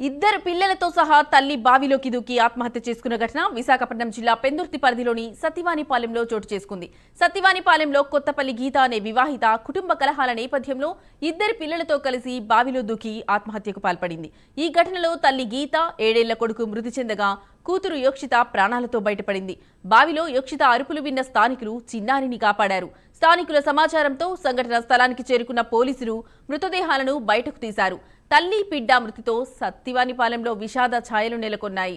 ఇద్దరు పిల్లలతో సహా తల్లి బావిలోకి దూకి ఆత్మహత్య చేసుకున్న ఘటన విశాఖపట్నం జిల్లా పెందుర్తి పరిధిలోని సత్తివానిపాలెంలో చోటు చేసుకుంది. సత్తివానిపాలెంలో కొత్తపల్లి గీత అనే వివాహిత కుటుంబ కలహాల నేపథ్యంలో ఇద్దరు పిల్లలతో కలిసి బావిలో దూకి ఆత్మహత్యకు పాల్పడింది. ఈ ఘటనలో తల్లి గీత, 7 ఏళ్ల కొడుకు మృతి చెందగా కూతురు యోక్షిత ప్రాణాలతో బయటపడింది. బావిలో యోక్షిత అరుపులు విన్న స్థానికులు చిన్నారిని కాపాడారు. స్థానికుల సమాచారంతో సంఘటన స్థలానికి చేరుకున్న పోలీసులు మృతదేహాలను బయటకు తీశారు. తల్లి బిడ్డ మృతితో సత్తివానిపాలెంలో విషాద ఛాయలు నెలకొన్నాయి.